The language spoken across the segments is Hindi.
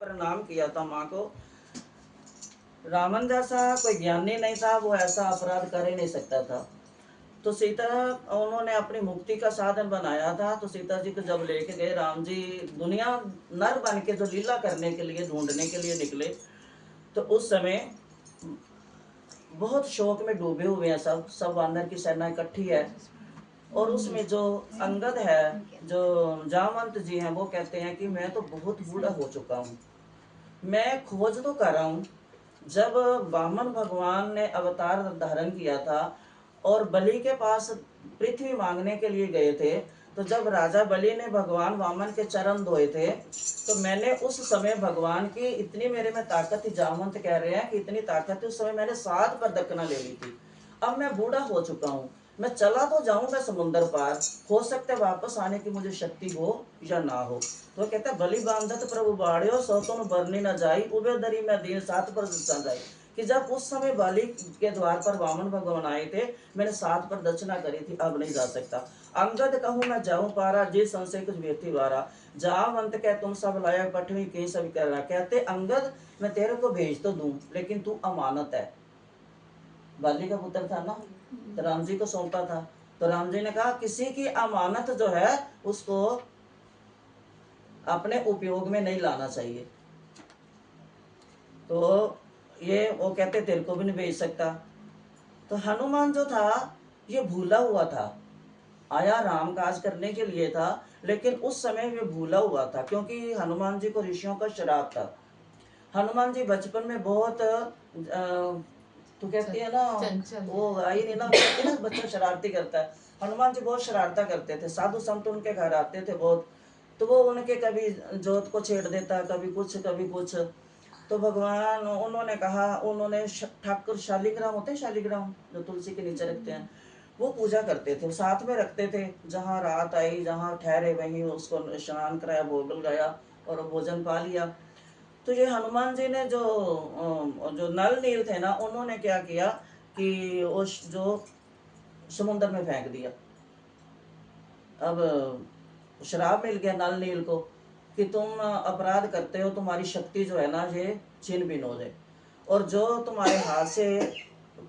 प्रणाम किया था माँ को। रावण जैसा कोई ज्ञानी नहीं था, वो ऐसा अपराध कर ही नहीं सकता था। तो सीता, उन्होंने अपनी मुक्ति का साधन बनाया था। तो सीता जी को जब लेके गए राम जी, दुनिया नर बन के जो लीला करने के लिए, ढूंढने के लिए निकले, तो उस समय बहुत शोक में डूबे हुए हैं। सब सब वानर की सेना इकट्ठी है। और उसमें जो अंगद है, जो जामवंत जी हैं, वो कहते हैं कि मैं तो बहुत बूढ़ा हो चुका हूँ, मैं खोज तो कर रहा हूँ। जब वामन भगवान ने अवतार धारण किया था और बलि के पास पृथ्वी मांगने के लिए गए थे, तो जब राजा बलि ने भगवान वामन के चरण धोए थे, तो मैंने उस समय भगवान की इतनी मेरे में ताकत थी, जामवंत कह रहे हैं कि इतनी ताकत थी, उस समय मैंने 7 पर दक्षिणा ले ली थी। अब मैं बूढ़ा हो चुका हूँ, मैं चला तो जाऊंगा समुद्र पार, हो सकता है वापस आने की मुझे शक्ति हो या ना हो। तो कहता है बलि बांधत प्रभु बाढ़ो सो तुम बरनी न जाई, उबे दरी में दीन 7 पर जाए। कि जब उस समय बलि के द्वार पर वामन भगवान आए थे, मैंने 7 पर दक्षिणा करी थी, अब नहीं जा सकता। अंगद कहूँ मैं जाऊं पारा, जी संशय कुछ व्यक्ति वारा, जावंत कह तुम सब लायक पठवी कहीं सब कर रहा। कहते अंगद, मैं तेरे को भेज तो दूं, लेकिन तू अमानत है। बाली का पुत्र था ना, तो राम जी को सौंपा था। तो राम जी ने कहा किसी की अमानत जो है उसको अपने उपयोग में नहीं लाना चाहिए। तो ये वो कहते तेरे को भी नहीं भेज सकता। तो हनुमान जो था ये भूला हुआ था, आया राम काज करने के लिए था, लेकिन उस समय ये भूला हुआ था, क्योंकि हनुमान जी को ऋषियों का श्राप था। हनुमान जी बचपन में बहुत तो कहती है ना, वो आई नहीं ना, कहती है ना बच्चा शरारती करता है। हनुमान जी बहुत शरारता करते थे, साधु संत उनके घर आते थे बहुत, तो वो उनके कभी जोत को छेड़ देता, कभी कुछ कभी कुछ। तो भगवान, उन्होंने कहा, उन्होंने ठाकुर शालिग्राम होते हैं, शालिग्राम जो तुलसी के नीचे रखते हैं, वो पूजा करते थे, साथ में रखते थे। जहाँ रात आई, जहाँ ठहरे, वहीं उसको स्नान कराया, भोगल गया और भोजन पा लिया। तो ये हनुमान जी ने जो नल नील थे ना, उन्होंने क्या किया कि उस जो समुद्र में फेंक दिया। अब श्राप मिल गया नल नील को कि तुम अपराध करते हो, तुम्हारी शक्ति जो है ना ये छिन भिन हो जाए, और जो तुम्हारे हाथ से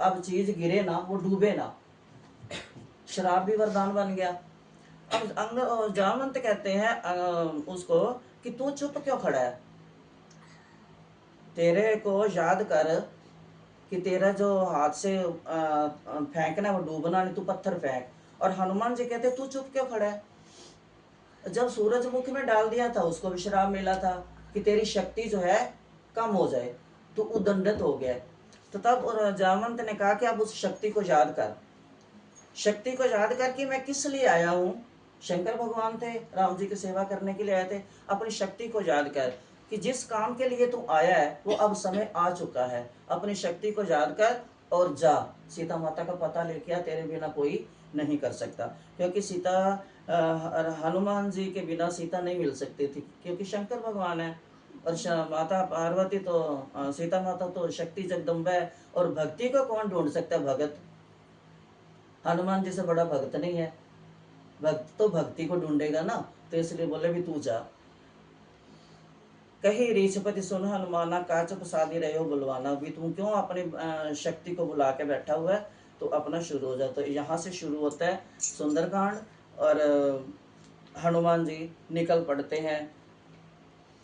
अब चीज गिरे ना वो डूबे ना। श्राप भी वरदान बन गया। अब जामवंत कहते हैं उसको कि तू चुप क्यों खड़ा है, तेरे को याद कर कि तेरा जो हाथ से फेंकना वो डूबना नहीं, तू पत्थर फेंक। और हनुमान जी कहते तू चुप क्यों खड़ा है। जब सूरज मुख में डाल दिया था उसको विश्राम मिला था कि तेरी शक्ति जो है कम हो जाए, तू उदंडित हो गया। तो तब जामवंत ने कहा कि अब उस शक्ति को याद कर, शक्ति को याद कर कि मैं किस लिए आया हूँ। शंकर भगवान थे, राम जी की सेवा करने के लिए आए थे। अपनी शक्ति को याद कर कि जिस काम के लिए तू आया है वो अब समय आ चुका है। अपनी शक्ति को याद कर और जा, सीता माता का पता लेके आ, तेरे बिना कोई नहीं कर सकता। क्योंकि सीता, हनुमान जी के बिना सीता नहीं मिल सकती थी, क्योंकि शंकर भगवान है। और माता पार्वती तो सीता माता तो शक्ति जगदम्बा है। और भक्ति को कौन ढूंढ सकता है, भगत। हनुमान जी से बड़ा भक्त नहीं है, भक्त तो भक्ति को ढूंढेगा ना। तो इसलिए बोले भी तू जा। कही रीछपति सुन हनुमाना, काच प्रसादी रहे हो बुलवाना। भी तुम क्यों अपनी शक्ति को बुला के बैठा हुआ है, तो अपना शुरू हो जाए। तो यहाँ से शुरू होता है सुंदरकांड। और हनुमान जी निकल पड़ते हैं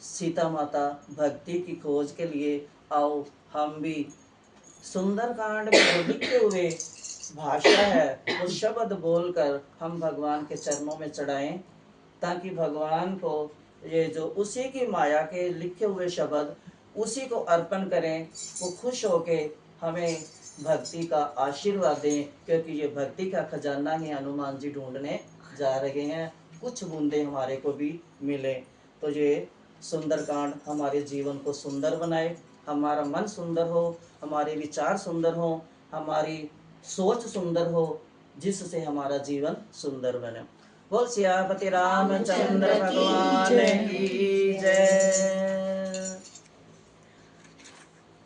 सीता माता भक्ति की खोज के लिए। आओ हम भी सुंदरकांड में जो लिखे हुए भाषा है वो शब्द बोलकर हम भगवान के चरणों में चढ़ाएं, ताकि भगवान को ये जो उसी की माया के लिखे हुए शब्द उसी को अर्पण करें, वो खुश होके हमें भक्ति का आशीर्वाद दें। क्योंकि ये भक्ति का खजाना ही हनुमान जी ढूंढने जा रहे हैं, कुछ बूंदे हमारे को भी मिले। तो ये सुंदरकांड हमारे जीवन को सुंदर बनाए, हमारा मन सुंदर हो, हमारे विचार सुंदर हो, हमारी सोच सुंदर हो, जिससे हमारा जीवन सुंदर बने। बोल सियापति रामचंद्र भगवान की जय।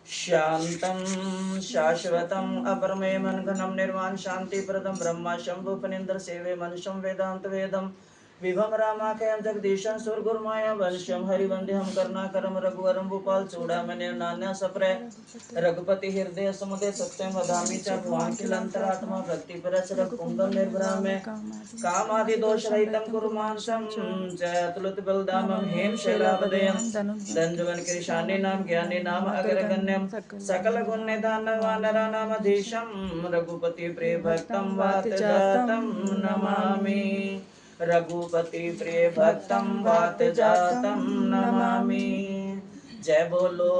शांतं शाश्वतं अपरमेयं घनं निर्वाण शांति प्रदम ब्रह्मा शंभु फणीन्द्र सेवे मनुष्यं वेदांत वेदम विभम रामाख्यम जगदीशं सुरगुरुमाया वंशम हरिवंद्यम करुणाकरम रघुवरम भूपाल चूड़ामणि नान्या सप्रय रघुपति हृदय समुदय सत्यम वदामि च भुवन किलंतरात्मा भक्ति परस रघुकुंदम निर्भरामे काम आदि दोष रहितम कुरु मानसम जयतुलत बलदामम हेम शैलापदयम दंजवन कृशानि नाम ज्ञानी नाम अग्रगण्यम सकल गुण निधान वानरा नाम धीशम रघुपति प्रिय भक्तम वात जातम नमामि रघुपति प्रिय भक्तम वात जातम नमामि। जय बोलो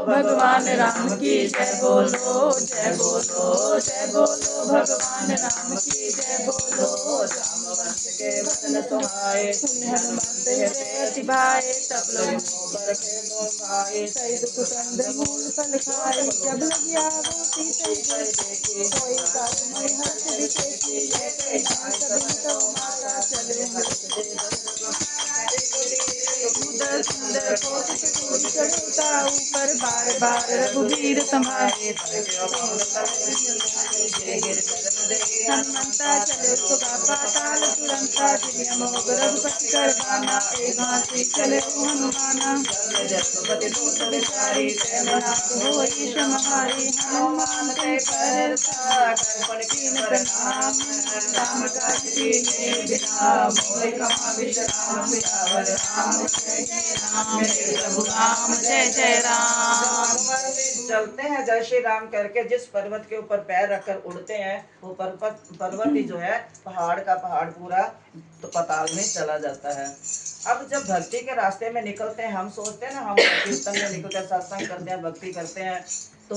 भगवान राम की जय बोलो जय बोलो भगवान राम की जय बोलो। रामवंश के वचन सुहाए हनुमंत हृदय अति भाए सब लोग पर के मोह खाए सही दुख कंद मूल फल खाए जब लगी आगो सीते देखी कोई काज नहीं हर्ष विशेषी ये कहना सभी तो माता चले सुंदर सुंदर कोटि चढ़ता ऊपर बार बार रघुवीर समाये हनुमंता चले सुगा पाताल तुरंता जिन्हें मोग रघुपति करवाना एक हाथी चले हनुमाना रघुपति दूत बिचारी नाथ होई समारी हनुमान ते परसा कर्पण कीन प्रणाम राम काज कीने बिना मोहि कहा विश्राम सियावर राम जय प्रभु राम जय राम। चलते हैं जय श्री राम करके जिस पर्वत के ऊपर पैर रखकर उड़ते हैं वो पर्वत ही जो है पहाड़ का पहाड़ पूरा तो पाताल में चला जाता है। अब जब भक्ति के रास्ते में निकलते हैं हम सोचते हैं ना हम कीर्तन में निकलकर सत्संग करते हैं भक्ति करते हैं तो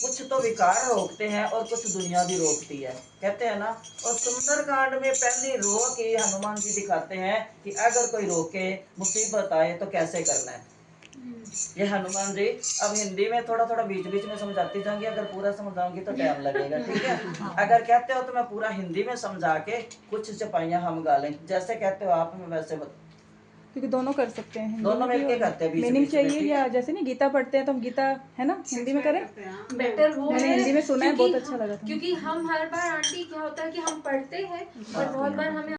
कुछ तो विकार रोकते हैं और कुछ दुनिया भी रोकती है कहते हैं ना। और सुंदर कांड में पहली रोक ही हनुमान जी दिखाते हैं कि अगर कोई रोके मुसीबत आए तो कैसे करना है। ये हनुमान जी अब हिंदी में थोड़ा थोड़ा बीच बीच में समझाती जाऊंगी अगर पूरा समझाऊंगी तो टाइम लगेगा ठीक है। अगर कहते हो तो मैं पूरा हिंदी में समझा के कुछ चपाइयाँ हम गा लें जैसे कहते हो आप मैं वैसे क्योंकि दोनों कर सकते हैं दोनों मिलके करते हैं मीनिंग चाहिए या जैसे नहीं गीता पढ़ते हैं तो हम गीता है ना हिंदी में करें बेटर वो मैंने हिंदी में सुना है बहुत अच्छा लगा था क्योंकि हम हर बार आंटी क्या होता है कि हम पढ़ते हैं और बहुत बार हमें